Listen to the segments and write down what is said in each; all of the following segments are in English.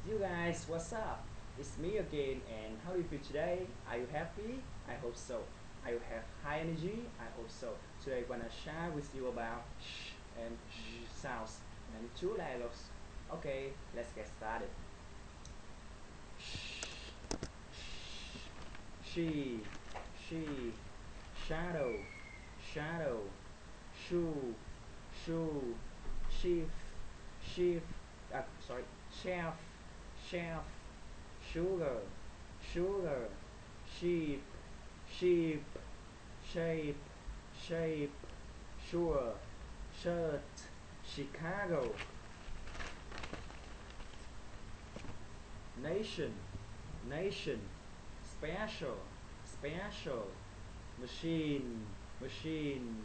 You guys, what's up? It's me again, and how do you feel today? Are you happy? I hope so. Are you have high energy? I hope so. Today, I'm gonna share with you about sh and sh sounds and two dialogues. Okay, let's get started. Sh, she, she, shadow, shadow, shoe, shoe, shift, shift. Sorry, chef, chef, sugar, sugar, sheep, sheep, shape, shape, sure, shirt, Chicago, nation, nation, special, special, machine, machine,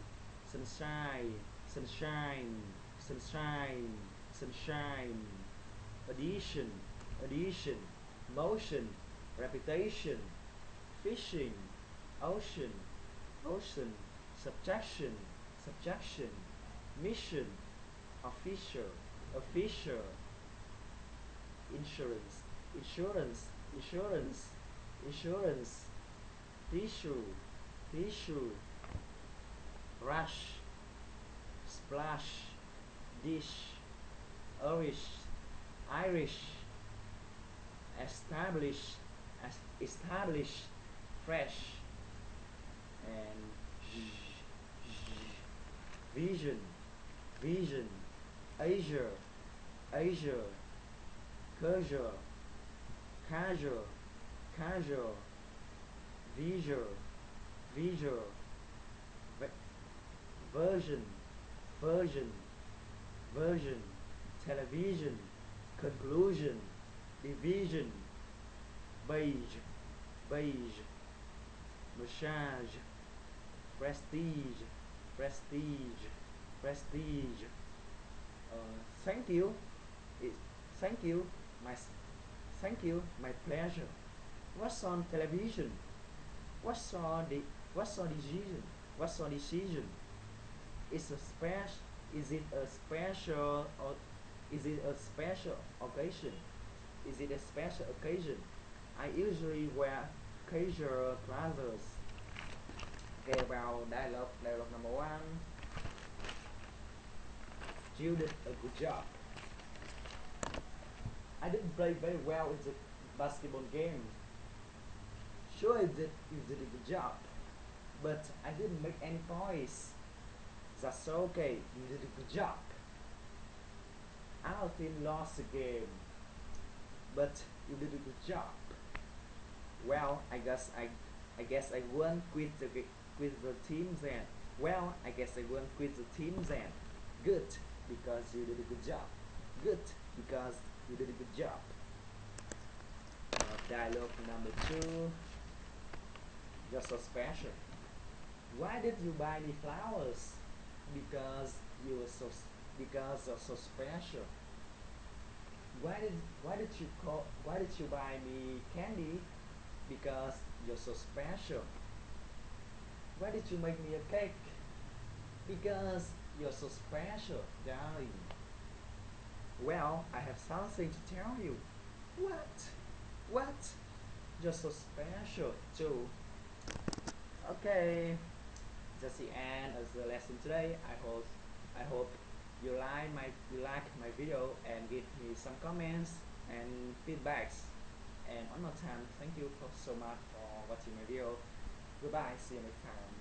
sunshine, sunshine, sunshine, sunshine, addition, addition, motion, reputation, fishing, ocean, ocean, subjection, subjection, mission, official, official, insurance, insurance, insurance, insurance, tissue, tissue, rush, splash, dish, Irish, Irish, establish, establish, fresh, and vision, vision, Asia, Asia, casual, casual, casual, visual, visual, version, version, version, television, conclusion, division, beige, beige, massage, prestige, prestige, prestige. Thank you. It, thank you. My thank you. My pleasure. What's on television? What's on the what's on decision? What's on decision? Is a special? Is it a special or is it a special occasion? Is it a special occasion? I usually wear casual trousers. Okay, about dialogue number one. You did a good job. I didn't play very well in the basketball game. Sure, you did a good job, but I didn't make any points. That's okay. You did a good job. Our team lost the game, but you did a good job. Well, I guess I won't quit the team then. Well, I guess I won't quit the team then. Good, because you did a good job. Good, because you did a good job. Dialogue number two. You're so special. Why did you buy me flowers? Because you were so because you're so special. Why did you buy me candy? Because you're so special. Why did you make me a cake? Because you're so special, darling. Well, I have something to tell you. What? What? You're so special too. Okay, that's the end of the lesson today. I hope you like my video and give me some comments and feedbacks. And one more time, thank you for so much for watching my video. Goodbye, see you next time.